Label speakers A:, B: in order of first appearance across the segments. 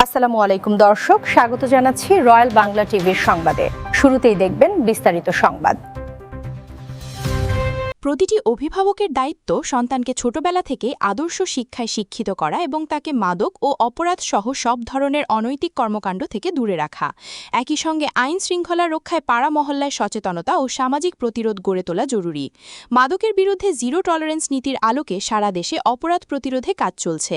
A: আসসালামু আলাইকুম দর্শক, স্বাগত জানাচ্ছি রয়্যাল বাংলা টিভির সংবাদে। শুরুতেই দেখবেন বিস্তারিত সংবাদ।
B: প্রতিটি অভিভাবকের দায়িত্ব সন্তানকে ছোটবেলা থেকে আদর্শ শিক্ষায় শিক্ষিত করা এবং তাকে মাদক ও অপরাধ সহ সব ধরনের অনৈতিক কর্মকাণ্ড থেকে দূরে রাখা। একই সঙ্গে আইন শৃঙ্খলা রক্ষায় পাড়া মহল্লায় সচেতনতা ও সামাজিক প্রতিরোধ গড়ে তোলা জরুরি। মাদকের বিরুদ্ধে জিরো টলারেন্স নীতির আলোকে সারা দেশে অপরাধ প্রতিরোধে কাজ চলছে।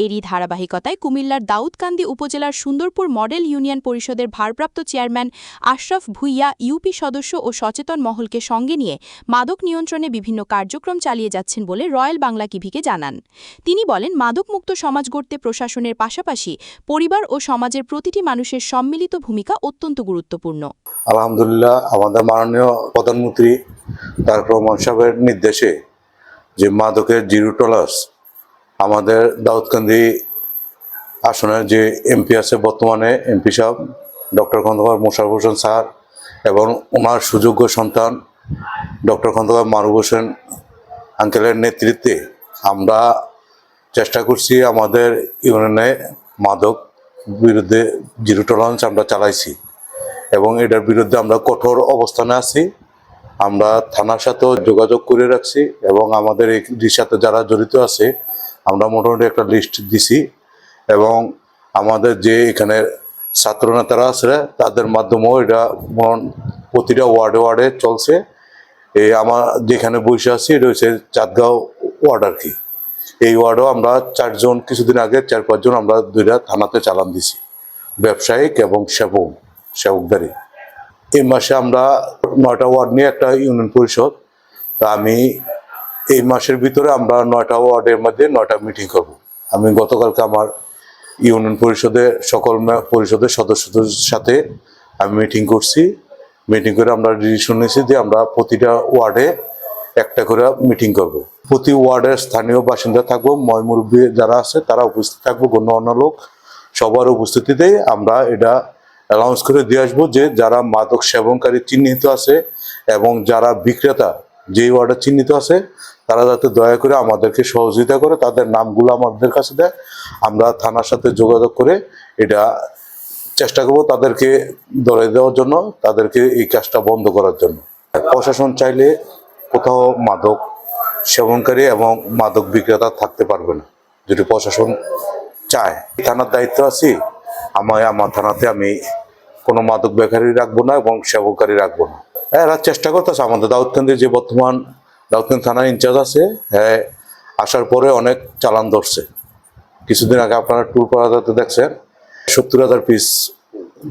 B: এরই ধারাবাহিকতায় কুমিল্লার দাউদকান্দি উপজেলার সুন্দরপুর মডেল ইউনিয়ন পরিষদের ভারপ্রাপ্ত চেয়ারম্যান আশরাফ ভুইয়া ইউপি সদস্য ও সচেতন মহলকে সঙ্গে নিয়ে মাদক নিয়ন্ত্রণে বিভিন্ন কার্যক্রম চালিয়ে যাচ্ছেন বলে রয়্যাল বাংলা টিভিকে জানান। তিনি বলেন, মাদকমুক্ত সমাজ গড়তে প্রশাসনের পাশাপাশি পরিবার ও সমাজের প্রতিটি মানুষের সম্মিলিত ভূমিকা অত্যন্ত গুরুত্বপূর্ণ।
C: আলহামদুলিল্লাহ, আমাদের মাননীয় প্রধানমন্ত্রী তারেক রহমান সাহেবের নির্দেশে যে মাদকের জিরো টলারেন্স আমাদের দাউদকান্দি আসনের যে এমপি আছে, বর্তমানে এমপি সাহেব ডক্টর খন্দকার মোশাররফ হোসেন স্যার এবং ওনার সুযোগ্য সন্তান ডক্টর খন্দকার মারুফ হোসেন আঙ্কেলের নেতৃত্বে আমরা চেষ্টা করছি আমাদের ইউনিয়নে মাদক বিরুদ্ধে জিরো টলারেন্স আমরা চালাইছি এবং এটার বিরুদ্ধে আমরা কঠোর অবস্থানে আছি। আমরা থানার সাথেও যোগাযোগ করে রাখছি এবং আমাদের এই সাথে যারা জড়িত আছে আমরা মোটামুটি একটা লিস্ট দিছি এবং আমাদের যে এখানে ছাত্রনেতারা আছে তাদের মাধ্যমেও এটা প্রতিটা ওয়ার্ডে ওয়ার্ডে চলছে। এই আমার যেখানে বসে আছি এটা হচ্ছে চাঁদগাঁও ওয়ার্ড আর কি। এই ওয়ার্ডেও আমরা 4 জন, কিছুদিন আগে 4-5 জন আমরা 2টা থানাতে চালান দিছি, ব্যবসায়িক এবং সেবকদারি। এই মাসে আমরা 9টা ওয়ার্ড নিয়ে একটা ইউনিয়ন পরিষদ, তা আমি এই মাসের ভিতরে আমরা 9টা ওয়ার্ডের মধ্যে 9টা মিটিং করব। আমি গতকালকে আমার ইউনিয়ন পরিষদের সকল পরিষদের সদস্যদের সাথে আমি মিটিং করছি। মিটিং করে আমরা ডিসিশন নিয়েছি যে আমরা প্রতিটা ওয়ার্ডে একটা করে মিটিং করব। প্রতি ওয়ার্ডের স্থানীয় বাসিন্দা থাকবো, ময়মুরব্বী যারা আছে তারা উপস্থিত থাকবো, গণ্যমান্য লোক সবার উপস্থিতিতে আমরা এটা অ্যানাউন্স করে দিয়ে আসবো যে যারা মাদক সেবনকারী চিহ্নিত আছে এবং যারা বিক্রেতা যেই ওয়ার্ডে চিহ্নিত আছে তারা যাতে দয়া করে আমাদেরকে সহযোগিতা করে তাদের নামগুলো আমাদের কাছে দেয়। আমরা থানার সাথে যোগাযোগ করে এটা চেষ্টা করবো তাদেরকে ধরে দেওয়ার জন্য, তাদেরকে এই কাজটা বন্ধ করার জন্য। প্রশাসন চাইলে কোথাও মাদক সেবনকারী এবং মাদক বিক্রেতা থাকতে পারবে না, যদি প্রশাসন চায়। থানার দায়িত্ব আছি, আমার থানাতে আমি কোনো মাদক বেকারি রাখবো না এবং সেবনকারী রাখবো না। এরা চেষ্টা করতেছে। আমাদের দাউদকান্দির যে বর্তমান দাউদকান্দি থানার ইনচার্জ আছে, হ্যাঁ, আসার পরে অনেক চালান ধরছে। কিছুদিন আগে আপনারা ট্যুর করাতে দেখছেন 70,000 পিস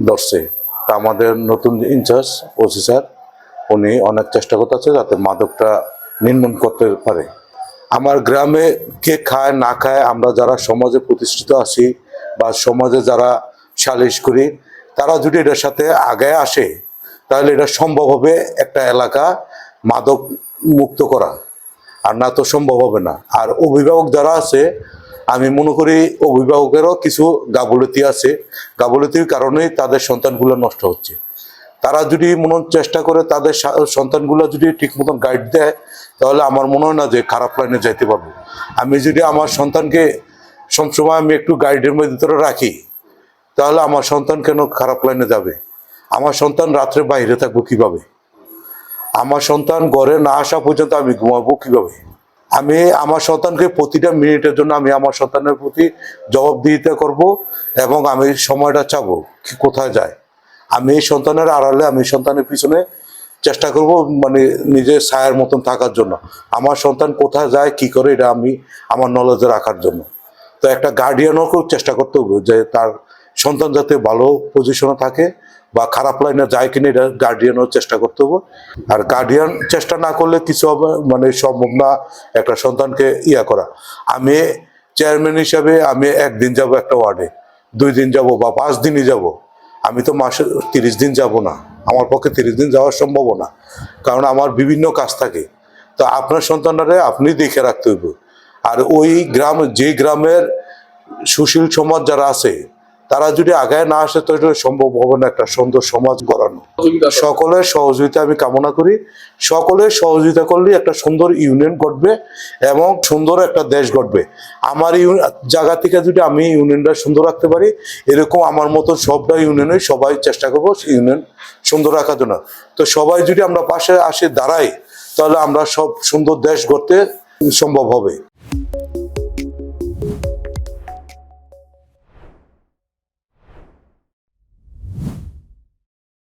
C: ধরছে। তা আমাদের নতুন ইনচার্জ ওসি স্যার উনি অনেক চেষ্টা করতেছে যাতে মাদকটা নির্মূল করতে পারে। আমার গ্রামে কে খায় না খায়, আমরা যারা সমাজে প্রতিষ্ঠিত আছি বা সমাজে যারা সালিশ করি, তারা যদি এটার সাথে আগে আসে তাহলে এটা সম্ভব হবে একটা এলাকা মাদক মুক্ত করা, আর না তো সম্ভব হবে না। আর অভিভাবক যারা আছে, আমি মনে করি অভিভাবকেরও কিছু গাফিলতি আছে, গাফিলতির কারণেই তাদের সন্তানগুলো নষ্ট হচ্ছে। তারা যদি চেষ্টা করে তাদের সন্তানগুলো যদি ঠিক মতন গাইড দেয় তাহলে আমার মনে হয় না যে খারাপ লাইনে যাইতে পারবো। আমি যদি আমার সন্তানকে সবসময় আমি একটু গাইডের ভিতরে রাখি তাহলে আমার সন্তান কেন খারাপ লাইনে যাবে? আমার সন্তান রাত্রে বাইরে থাকবো কিভাবে? আমার সন্তান ঘরে না আসা পর্যন্ত আমি ঘুমাবো কিভাবে? আমি আমার সন্তানকে প্রতিটা মিনিটের জন্য আমি আমার সন্তানের প্রতি জবাবদিহিতা করব এবং আমি সময়টা চাবো কি কোথায় যায়। আমি এই সন্তানের আড়ালে, আমি সন্তানের পিছনে চেষ্টা করব নিজের ছায়ার মতন থাকার জন্য। আমার সন্তান কোথায় যায় কি করে এটা আমি আমার নলেজে রাখার জন্য। তো একটা গার্ডিয়ানকেও চেষ্টা করতে হবে যে তার সন্তান যাতে ভালো পজিশনে থাকে বা খারাপ লাইনে যায় কিনা এটা গার্ডিয়ানও চেষ্টা করতে হবে। আর গার্ডিয়ান চেষ্টা না করলে কিছু হবে সম্ভব না একটা সন্তানকে করা। আমি চেয়ারম্যান হিসাবে আমি 1 দিন যাব একটা ওয়ার্ডে, 2 দিন যাব বা 5 দিনই যাব। আমি তো মাসে 30 দিন যাব না, আমার পক্ষে 30 দিন যাওয়া সম্ভব না, কারণ আমার বিভিন্ন কাজ থাকে। তো আপনার সন্তানরা আপনি দেখে রাখতে হইব। আর ওই গ্রাম, যে গ্রামের সুশীল সমাজ যারা আছে তারা যদি আগে না আসে তো এটা সম্ভব হবে না একটা সুন্দর সমাজ গড়ানো। সকলের সহযোগিতা আমি কামনা করি। সকলের সহযোগিতা করলে একটা সুন্দর ইউনিয়ন গড়বে এবং সুন্দর একটা দেশ গড়বে। আমার জায়গা থেকে যদি আমি ইউনিয়নটা সুন্দর রাখতে পারি, এরকম আমার মতো সবটা ইউনিয়নে সবাই চেষ্টা করবো ইউনিয়ন সুন্দর রাখার জন্য। তো সবাই যদি আমরা পাশে আসে দাঁড়াই, তাহলে আমরা সব সুন্দর দেশ গড়তে সম্ভব হবে।